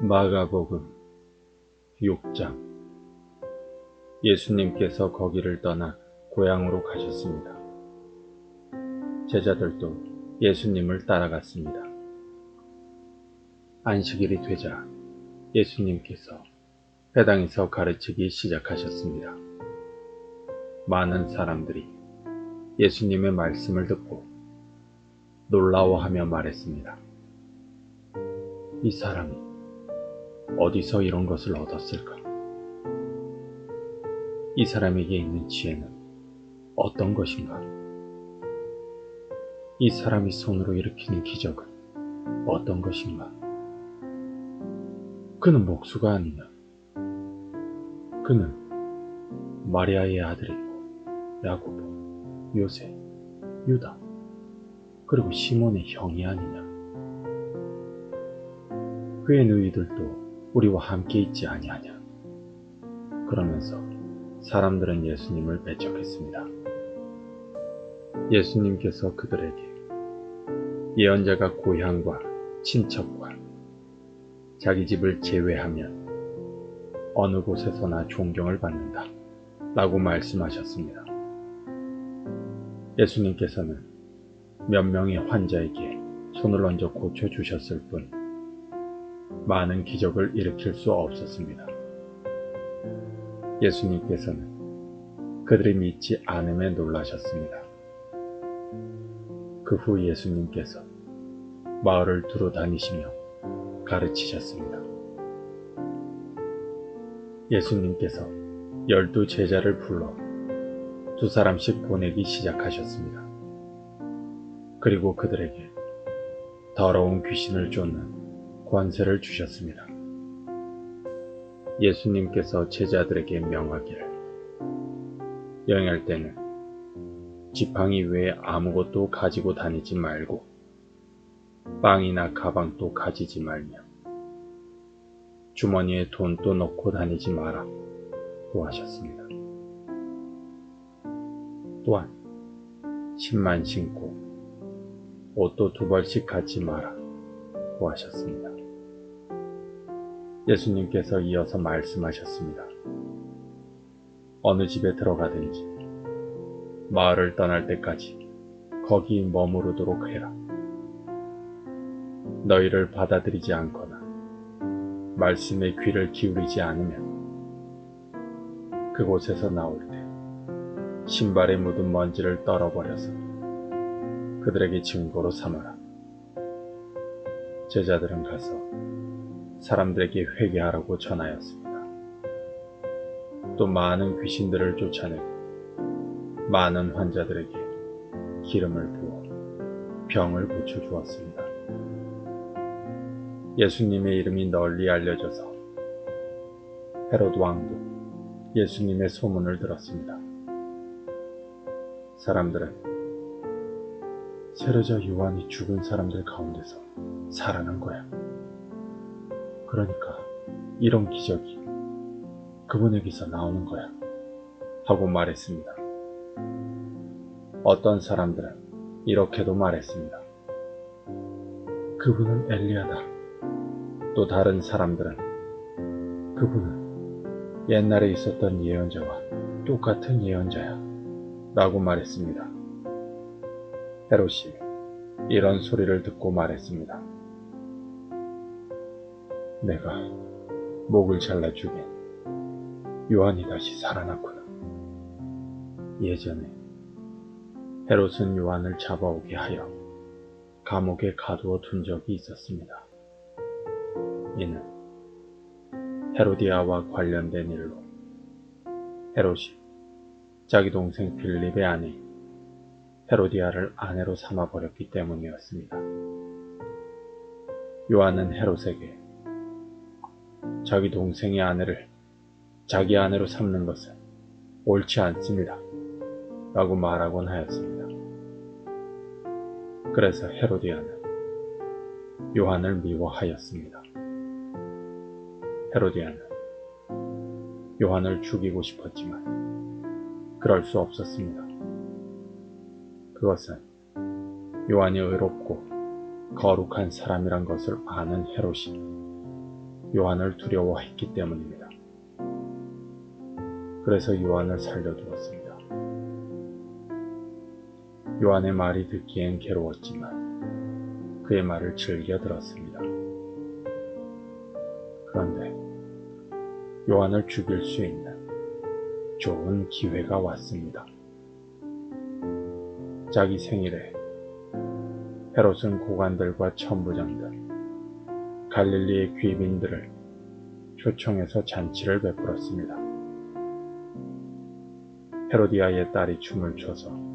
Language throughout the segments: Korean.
마가복음 6장. 예수님께서 거기를 떠나 고향으로 가셨습니다. 제자들도 예수님을 따라갔습니다. 안식일이 되자 예수님께서 회당에서 가르치기 시작하셨습니다. 많은 사람들이 예수님의 말씀을 듣고 놀라워하며 말했습니다. 이 사람이 어디서 이런 것을 얻었을까? 이 사람에게 있는 지혜는 어떤 것인가? 이 사람이 손으로 일으키는 기적은 어떤 것인가? 그는 목수가 아니냐? 그는 마리아의 아들이고 야고보, 요세, 유다, 그리고 시몬의 형이 아니냐? 그의 너희들도 우리와 함께 있지 아니하냐? 그러면서 사람들은 예수님을 배척했습니다. 예수님께서 그들에게 예언자가 고향과 친척과 자기 집을 제외하면 어느 곳에서나 존경을 받는다 라고 말씀하셨습니다. 예수님께서는 몇 명의 환자에게 손을 얹어 고쳐주셨을 뿐 많은 기적을 일으킬 수 없었습니다. 예수님께서는 그들이 믿지 않음에 놀라셨습니다. 그 후 예수님께서 마을을 두루 다니시며 가르치셨습니다. 예수님께서 12 제자를 불러 2사람씩 보내기 시작하셨습니다. 그리고 그들에게 더러운 귀신을 쫓는 권세를 주셨습니다. 예수님께서 제자들에게 명하기를 여행할 때는 지팡이 외에 아무것도 가지고 다니지 말고 빵이나 가방도 가지지 말며 주머니에 돈도 넣고 다니지 마라 고 하셨습니다. 또한 신만 신고 옷도 2벌씩 갖지 마라 고 하셨습니다. 예수님께서 이어서 말씀하셨습니다. 어느 집에 들어가든지 마을을 떠날 때까지 거기 머무르도록 해라. 너희를 받아들이지 않거나 말씀에 귀를 기울이지 않으면 그곳에서 나올 때 신발에 묻은 먼지를 떨어버려서 그들에게 증거로 삼아라. 제자들은 가서 사람들에게 회개하라고 전하였습니다. 또 많은 귀신들을 쫓아내고 많은 환자들에게 기름을 부어 병을 고쳐주었습니다. 예수님의 이름이 널리 알려져서 헤롯 왕도 예수님의 소문을 들었습니다. 사람들은 세례자 요한이 죽은 사람들 가운데서 살아난 거야. 그러니까 이런 기적이 그분에게서 나오는 거야 하고 말했습니다. 어떤 사람들은 이렇게도 말했습니다. 그분은 엘리야다. 또 다른 사람들은 그분은 옛날에 있었던 예언자와 똑같은 예언자야 라고 말했습니다. 헤롯이 이런 소리를 듣고 말했습니다. 내가 목을 잘라 죽인 요한이 다시 살아났구나. 예전에 헤롯은 요한을 잡아오게 하여 감옥에 가두어 둔 적이 있었습니다. 이는 헤로디아와 관련된 일로 헤롯이 자기 동생 빌립의 아내 헤로디아를 아내로 삼아버렸기 때문이었습니다. 요한은 헤롯에게 자기 동생의 아내를 자기 아내로 삼는 것은 옳지 않습니다 라고 말하곤 하였습니다. 그래서 헤로디아는 요한을 미워하였습니다. 헤로디아는 요한을 죽이고 싶었지만 그럴 수 없었습니다. 그것은 요한이 의롭고 거룩한 사람이란 것을 아는 헤롯이 요한을 두려워했기 때문입니다. 그래서 요한을 살려두었습니다. 요한의 말이 듣기엔 괴로웠지만 그의 말을 즐겨 들었습니다. 그런데 요한을 죽일 수 있는 좋은 기회가 왔습니다. 자기 생일에 헤롯은 고관들과 천부장들, 갈릴리의 귀빈들을 초청해서 잔치를 베풀었습니다. 헤로디아의 딸이 춤을 춰서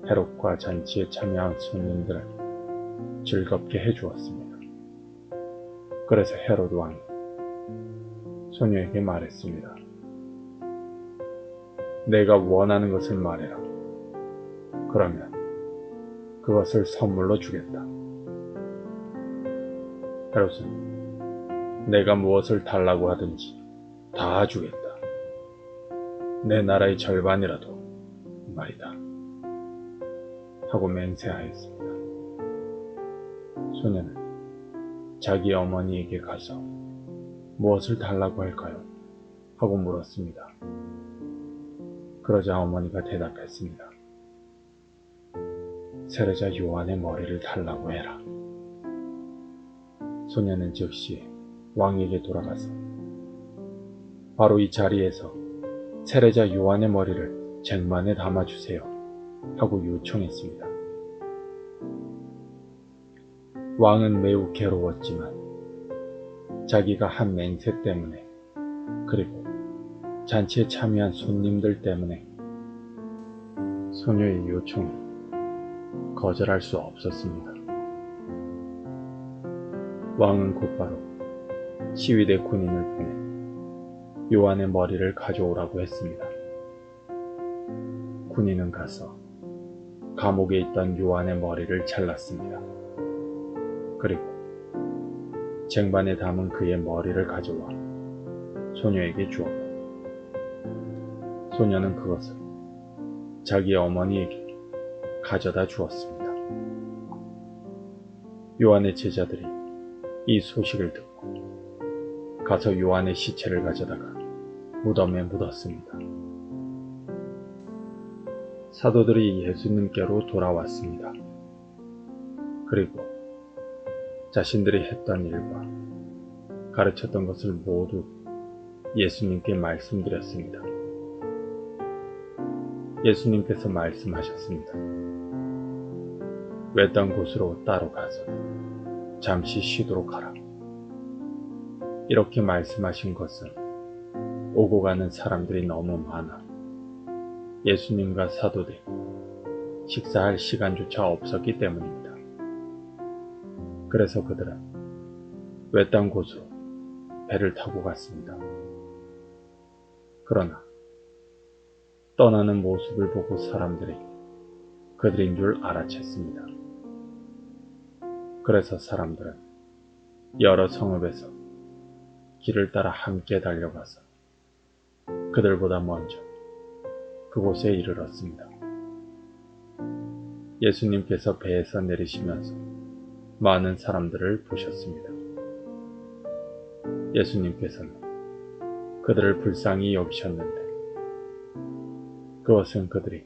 헤롯과 잔치에 참여한 손님들을 즐겁게 해주었습니다. 그래서 헤롯 왕이 소녀에게 말했습니다. 내가 원하는 것을 말해라. 그러면 그것을 선물로 주겠다. 헤롯은 내가 무엇을 달라고 하든지 다 주겠다. 내 나라의 절반이라도 말이다. 하고 맹세하였습니다. 소녀는 자기 어머니에게 가서 무엇을 달라고 할까요? 하고 물었습니다. 그러자 어머니가 대답했습니다. 세례자 요한의 머리를 달라고 해라. 소녀는 즉시 왕에게 돌아가서 바로 이 자리에서 세례자 요한의 머리를 쟁반에 담아주세요 하고 요청했습니다. 왕은 매우 괴로웠지만 자기가 한 맹세 때문에 그리고 잔치에 참여한 손님들 때문에 소녀의 요청을 거절할 수 없었습니다. 왕은 곧바로 시위대 군인을 보내 요한의 머리를 가져오라고 했습니다. 군인은 가서 감옥에 있던 요한의 머리를 잘랐습니다. 그리고 쟁반에 담은 그의 머리를 가져와 소녀에게 주었고 소녀는 그것을 자기 어머니에게 가져다 주었습니다. 요한의 제자들이 이 소식을 듣고 가서 요한의 시체를 가져다가 무덤에 묻었습니다. 사도들이 예수님께로 돌아왔습니다. 그리고 자신들이 했던 일과 가르쳤던 것을 모두 예수님께 말씀드렸습니다. 예수님께서 말씀하셨습니다. 외딴 곳으로 따로 가서 잠시 쉬도록 하라. 이렇게 말씀하신 것은 오고 가는 사람들이 너무 많아 예수님과 사도들이 식사할 시간조차 없었기 때문입니다. 그래서 그들은 외딴 곳으로 배를 타고 갔습니다. 그러나 떠나는 모습을 보고 사람들이 그들인 줄 알아챘습니다. 그래서 사람들은 여러 성읍에서 길을 따라 함께 달려가서 그들보다 먼저 그곳에 이르렀습니다. 예수님께서 배에서 내리시면서 많은 사람들을 보셨습니다. 예수님께서는 그들을 불쌍히 여기셨는데 그것은 그들이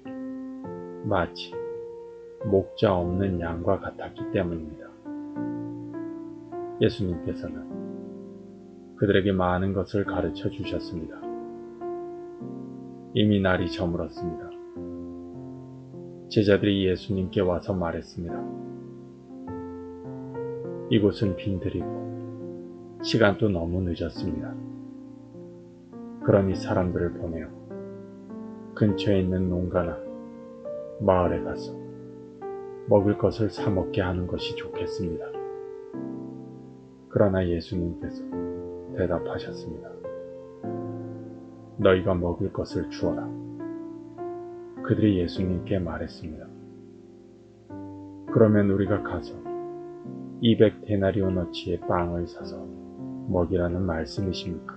마치 목자 없는 양과 같았기 때문입니다. 예수님께서는 그들에게 많은 것을 가르쳐 주셨습니다. 이미 날이 저물었습니다. 제자들이 예수님께 와서 말했습니다. 이곳은 빈들이고 시간도 너무 늦었습니다. 그러니 사람들을 보내어 근처에 있는 농가나 마을에 가서 먹을 것을 사 먹게 하는 것이 좋겠습니다. 그러나 예수님께서 대답하셨습니다. 너희가 먹을 것을 주어라. 그들이 예수님께 말했습니다. 그러면 우리가 가서 200데나리오너치의 빵을 사서 먹이라는 말씀이십니까?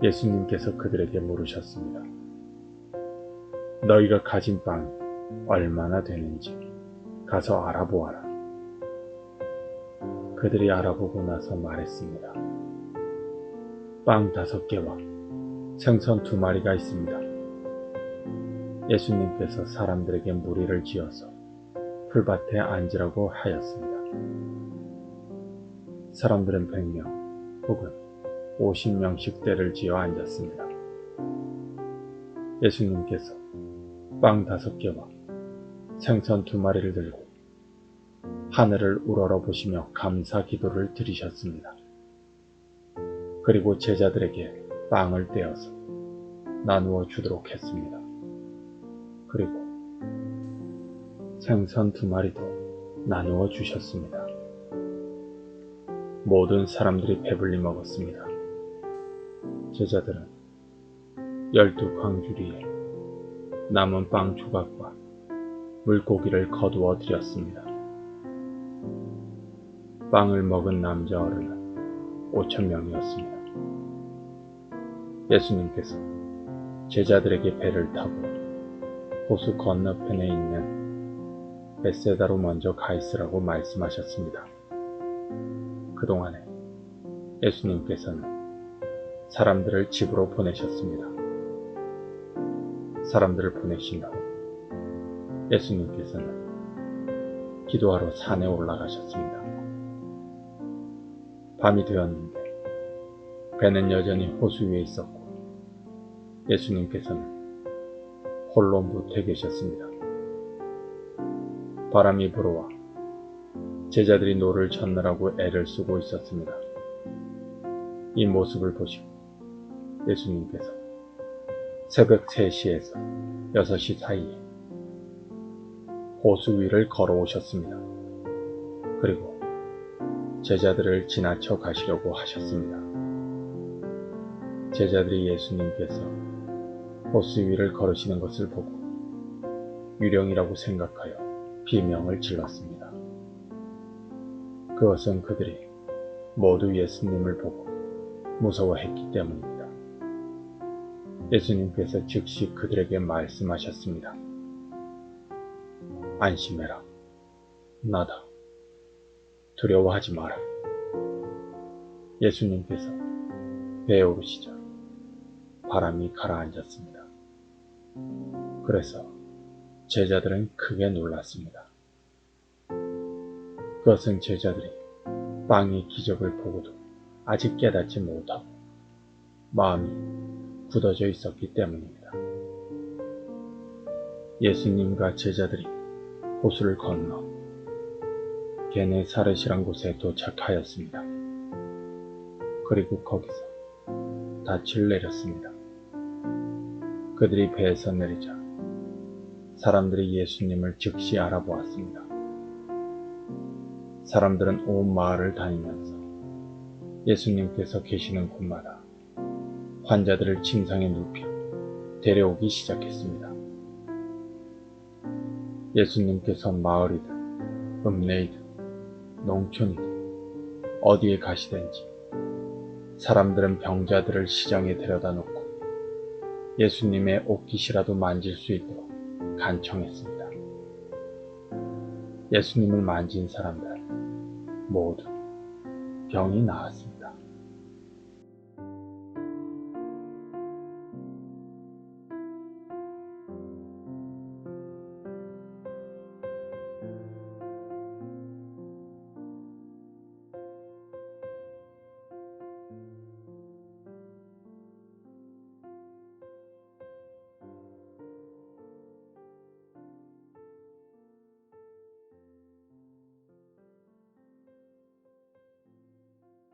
예수님께서 그들에게 물으셨습니다. 너희가 가진 빵이 얼마나 되는지 가서 알아보아라. 그들이 알아보고 나서 말했습니다. 빵 5개와 생선 2마리가 있습니다. 예수님께서 사람들에게 무리를 지어서 풀밭에 앉으라고 하였습니다. 사람들은 100명 혹은 50명씩 때를 지어 앉았습니다. 예수님께서 빵 5개와 생선 2마리를 들고 하늘을 우러러 보시며 감사 기도를 드리셨습니다. 그리고 제자들에게 빵을 떼어서 나누어 주도록 했습니다. 그리고 생선 2마리도 나누어 주셨습니다. 모든 사람들이 배불리 먹었습니다. 제자들은 12광주리에 남은 빵 조각과 물고기를 거두어 드렸습니다. 빵을 먹은 남자 어른은 5,000명이었습니다. 예수님께서 제자들에게 배를 타고 호수 건너편에 있는 벳세다로 먼저 가 있으라고 말씀하셨습니다. 그동안에 예수님께서는 사람들을 집으로 보내셨습니다. 사람들을 보내신 후 예수님께서는 기도하러 산에 올라가셨습니다. 밤이 되었는데 배는 여전히 호수 위에 있었고 예수님께서는 홀로 무태 계셨습니다. 바람이 불어와 제자들이 노를 젓느라고 애를 쓰고 있었습니다. 이 모습을 보시고 예수님께서 새벽 3시에서 6시 사이에 호수 위를 걸어오셨습니다. 그리고 제자들을 지나쳐 가시려고 하셨습니다. 제자들이 예수님께서 호수 위를 걸으시는 것을 보고 유령이라고 생각하여 비명을 질렀습니다. 그것은 그들이 모두 예수님을 보고 무서워했기 때문입니다. 예수님께서 즉시 그들에게 말씀하셨습니다. 안심해라. 나다. 두려워하지 마라. 예수님께서 배에 오르시자 바람이 가라앉았습니다. 그래서 제자들은 크게 놀랐습니다. 그것은 제자들이 빵의 기적을 보고도 아직 깨닫지 못하고 마음이 굳어져 있었기 때문입니다. 예수님과 제자들이 호수를 건너 게네사렛이란 곳에 도착하였습니다. 그리고 거기서 닻을 내렸습니다. 그들이 배에서 내리자 사람들이 예수님을 즉시 알아보았습니다. 사람들은 온 마을을 다니면서 예수님께서 계시는 곳마다 환자들을 침상에 눕혀 데려오기 시작했습니다. 예수님께서 마을이든 읍내이든 농촌이든 어디에 가시든지 사람들은 병자들을 시장에 데려다 놓고 예수님의 옷깃이라도 만질 수 있도록 간청했습니다. 예수님을 만진 사람들은 모두 병이 나았습니다.